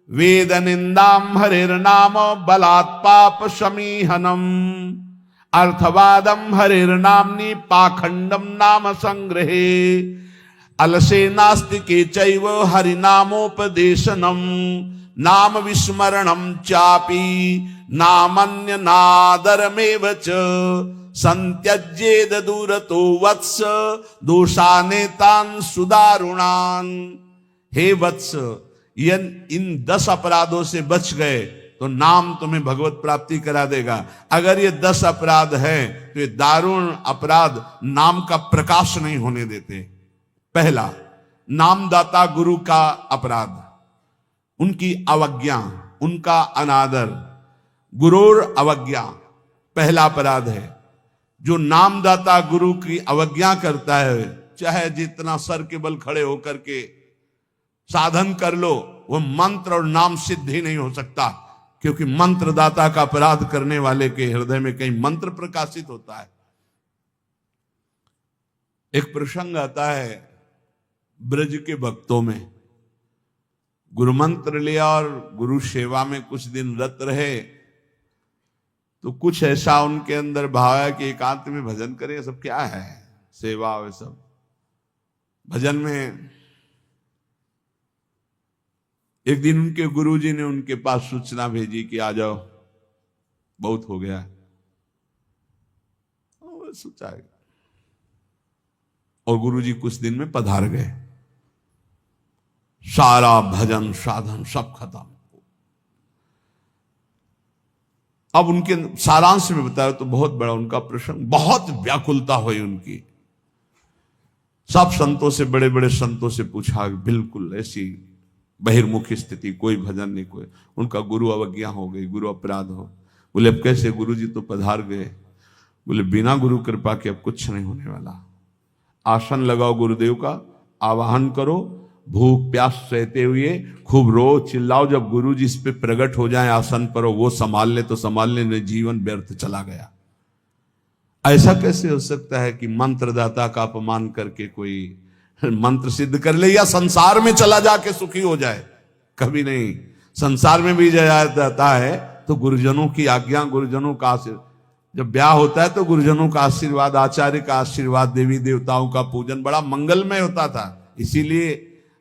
वेद निंदाम हरिर्नाम बलात् पाप शमीहनम, अर्थवादम हरिर्नाम्नि पाखंडम नाम संग्रहे, अलसे नास्तिके चैव हरिनामोपदेशनम, नाम विस्मरणम चापि नामन्य नादरमेव च, संत्यज्येद दूरतो वत्स दोषानेतान सुदारुणान। हे वत्स, इन 10 अपराधों से बच गए तो नाम तुम्हें भगवत प्राप्ति करा देगा। अगर ये 10 अपराध हैं तो ये दारुण अपराध नाम का प्रकाश नहीं होने देते। पहला, नामदाता गुरु का अपराध, उनकी अवज्ञा, उनका अनादर। गुरुर अवज्ञा पहला अपराध है। जो नामदाता गुरु की अवज्ञा करता है, चाहे जितना सर के बल खड़े होकर के साधन कर लो, वो मंत्र और नाम सिद्ध ही नहीं हो सकता, क्योंकि मंत्रदाता का अपराध करने वाले के हृदय में कहीं मंत्र प्रकाशित होता है। एक प्रसंग आता है ब्रज के भक्तों में, गुरु मंत्र लिया और गुरु सेवा में कुछ दिन रत रहे, तो कुछ ऐसा उनके अंदर भाव है कि एकांत में भजन करें। सब क्या है, सेवा वे सब भजन में। एक दिन उनके गुरुजी ने उनके पास सूचना भेजी कि आ जाओ, बहुत हो गया। सोचा, और गुरुजी कुछ दिन में पधार गए। सारा भजन साधन सब खत्म। अब उनके सारांश में बताया तो बहुत बड़ा उनका प्रसंग, बहुत व्याकुलता हुई उनकी। सब संतों से, बड़े बड़े संतों से पूछा, बिल्कुल ऐसी बहिर्मुखी स्थिति, कोई भजन नहीं, कोई। उनका गुरु अवज्ञा हो गई, गुरु अपराध हो। बोले अब कैसे, गुरु जी तो पधार गए। बोले बिना गुरु कृपा के अब कुछ नहीं होने वाला। आसन लगाओ गुरुदेव का, आवाहन करो, भूख प्यास सहते हुए खूब रो चिल्लाओ। जब गुरु जी इस पे प्रकट हो जाए आसन पर, वो संभाल ले तो संभाल ले, नहीं जीवन व्यर्थ चला गया। ऐसा कैसे हो सकता है कि मंत्रदाता का अपमान करके कोई मंत्र सिद्ध कर ले या संसार में चला जाके सुखी हो जाए? कभी नहीं। संसार में भी जाता है तो गुरुजनों की आज्ञा, गुरुजनों का आशीर्वाद। जब ब्याह होता है तो गुरुजनों का आशीर्वाद, आचार्य का आशीर्वाद, देवी देवताओं का पूजन बड़ा मंगलमय होता था। इसीलिए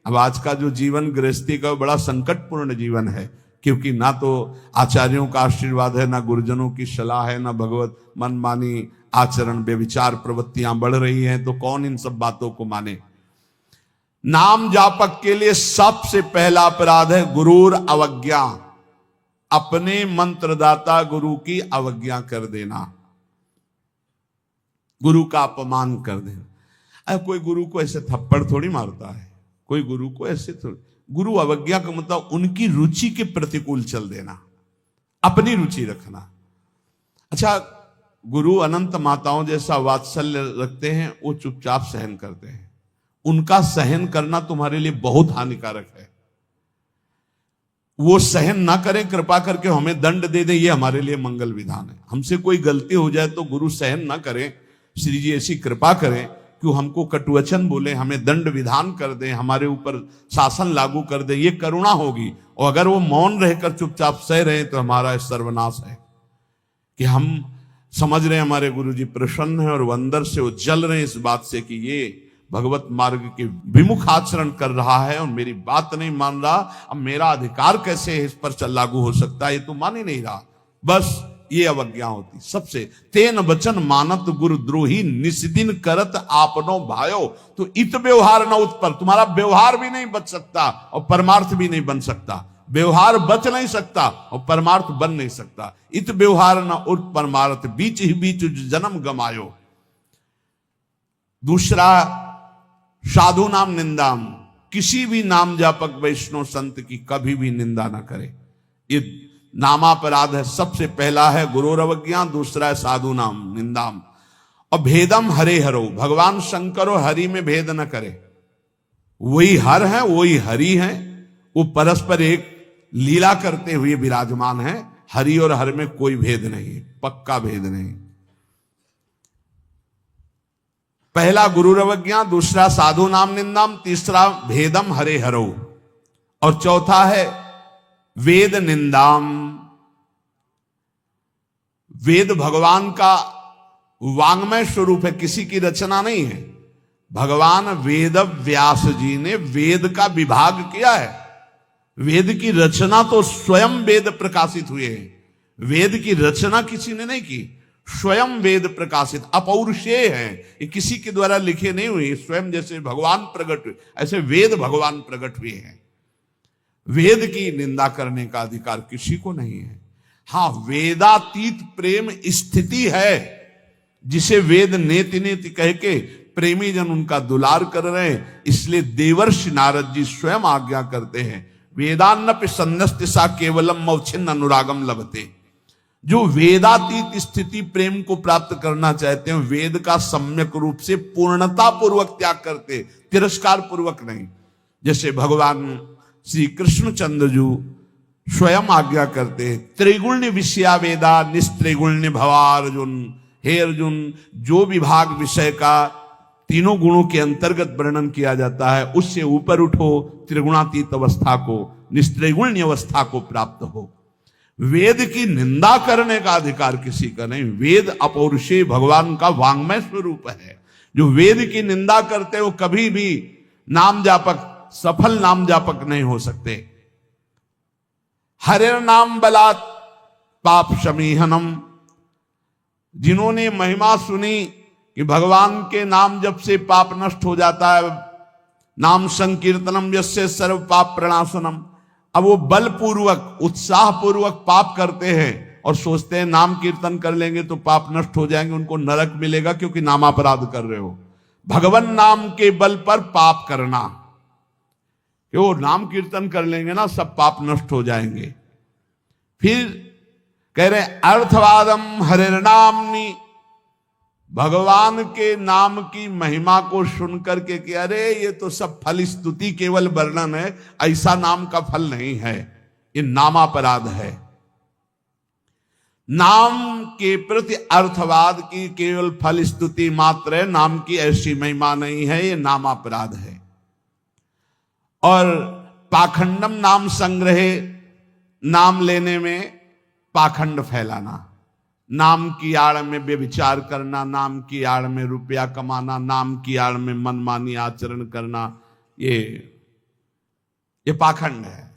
अब आज का जो जीवन गृहस्थी का बड़ा संकटपूर्ण जीवन है, क्योंकि ना तो आचार्यों का आशीर्वाद है, ना गुरुजनों की सलाह है, ना भगवत मनमानी आचरण व्यभिचार प्रवृत्तियां बढ़ रही हैं, तो कौन इन सब बातों को माने। नाम जापक के लिए सबसे पहला अपराध है गुरूर अवज्ञा, अपने मंत्रदाता गुरु की अवज्ञा कर देना, गुरु का अपमान कर देना। अब कोई गुरु को ऐसे थप्पड़ थोड़ी मारता है, कोई गुरु को ऐसे थोड़ी। गुरु अवज्ञा का मतलब उनकी रुचि के प्रतिकूल चल देना, अपनी रुचि रखना। अच्छा, गुरु अनंत माताओं जैसा वात्सल्य रखते हैं, वो चुपचाप सहन करते हैं। उनका सहन करना तुम्हारे लिए बहुत हानिकारक है। वो सहन ना करें, कृपा करके हमें दंड दे दें, ये हमारे लिए मंगल विधान है। हमसे कोई गलती हो जाए तो गुरु सहन ना करें, श्री जी ऐसी कृपा करें कि हमको कटुवचन बोले, हमें दंड विधान कर दें, हमारे ऊपर शासन लागू कर दें, ये करुणा होगी। और अगर वो मौन रहकर चुपचाप सह रहे हैं तो हमारा सर्वनाश है। कि हम समझ रहे हैं हमारे गुरु जी प्रसन्न है और वो अंदर से वो जल रहे हैं इस बात से कि ये भगवत मार्ग के विमुख आचरण कर रहा है और मेरी बात नहीं मान रहा, अब मेरा अधिकार कैसे इस पर लागू हो सकता है, ये तो मान ही नहीं रहा। बस ये अवज्ञा होती सबसे। तेन वचन मानत गुरु द्रोही निस्दिन करत आपनो भायो, तो इत व्यवहार न उत्पन्न। तुम्हारा व्यवहार भी नहीं बच सकता और परमार्थ भी नहीं बन सकता। व्यवहार बच नहीं सकता और परमार्थ बन नहीं सकता। इत व्यवहार न उत परमार्थ, बीच ही बीच जन्म गमायो। दूसरा, साधु नाम निंदाम, किसी भी नाम जापक वैष्णव संत की कभी भी निंदा ना करे। ये नामापराध है। सबसे पहला है गुरु अवज्ञा, दूसरा है साधु नाम निंदाम। और भेदम हरे हरो, भगवान शंकर और हरि में भेद न करे। वही हर है, वही हरि है, वो परस्पर एक लीला करते हुए विराजमान है। हरि और हर में कोई भेद नहीं, पक्का भेद नहीं। पहला गुरु अवज्ञा, दूसरा साधु नाम निंदाम, तीसरा भेदम हरे हरो, और चौथा है वेद निंदाम, वेद भगवान का वांग्मय स्वरूप है, किसी की रचना नहीं है। भगवान वेद व्यास जी ने वेद का विभाग किया है। वेद की रचना तो स्वयं वेद प्रकाशित हुए हैं, वेद की रचना किसी ने नहीं की, स्वयं वेद प्रकाशित अपौरुषेय हैं, ये किसी के द्वारा लिखे नहीं हुए। स्वयं जैसे भगवान प्रकट हुए ऐसे वेद भगवान प्रकट हुए हैं। वेद की निंदा करने का अधिकार किसी को नहीं है। हां, वेदातीत प्रेम स्थिति है, जिसे वेद नेति नेति कह के प्रेमी जन उनका दुलार कर रहे हैं। इसलिए देवर्षि नारद जी स्वयं आज्ञा करते हैं, वेदान्नपि सन्नस्तिसा केवलम मौछिन्न अनुरागम लभते। जो वेदातीत स्थिति प्रेम को प्राप्त करना चाहते हैं, वेद का सम्यक रूप से पूर्णता पूर्वक त्याग करते, तिरस्कार पूर्वक नहीं। जैसे भगवान श्री कृष्णचंद्र जी स्वयं आज्ञा करते हैं, त्रिगुण्य विषया वेदा निस्त्रिगुण्य भवा अर्जुन। हे अर्जुन, जो विभाग विषय का तीनों गुणों के अंतर्गत वर्णन किया जाता है, उससे ऊपर उठो, त्रिगुणातीत अवस्था को, निस्त्रिगुण्य अवस्था को प्राप्त हो। वेद की निंदा करने का अधिकार किसी का नहीं। वेद अपौरुषेय भगवान का वांग्मय स्वरूप है। जो वेद की निंदा करते वो कभी भी नाम जापक, सफल नाम जापक नहीं हो सकते। हरिर नाम बलात् पाप शमीहनम, जिन्होंने महिमा सुनी कि भगवान के नाम जप से पाप नष्ट हो जाता है, नाम संकीर्तनम यस्य सर्व पाप प्रणाशनम, अब वो बलपूर्वक उत्साह पूर्वक पाप करते हैं और सोचते हैं नाम कीर्तन कर लेंगे तो पाप नष्ट हो जाएंगे, उनको नरक मिलेगा क्योंकि नामापराध कर रहे हो। भगवान नाम के बल पर पाप करना, कि वो नाम कीर्तन कर लेंगे ना सब पाप नष्ट हो जाएंगे। फिर कह रहे अर्थवादम हरिर्नामनि, भगवान के नाम की महिमा को सुनकर के कि अरे ये तो सब फल स्तुति केवल वर्णन है, ऐसा नाम का फल नहीं है, ये नामापराध है। नाम के प्रति अर्थवाद की केवल फल स्तुति मात्र है, नाम की ऐसी महिमा नहीं है, ये नामापराध है। और पाखंडम नाम संग्रहे, नाम लेने में पाखंड फैलाना, नाम की आड़ में व्यभिचार करना, नाम की आड़ में रुपया कमाना, नाम की आड़ में मनमानी आचरण करना, ये पाखंड है।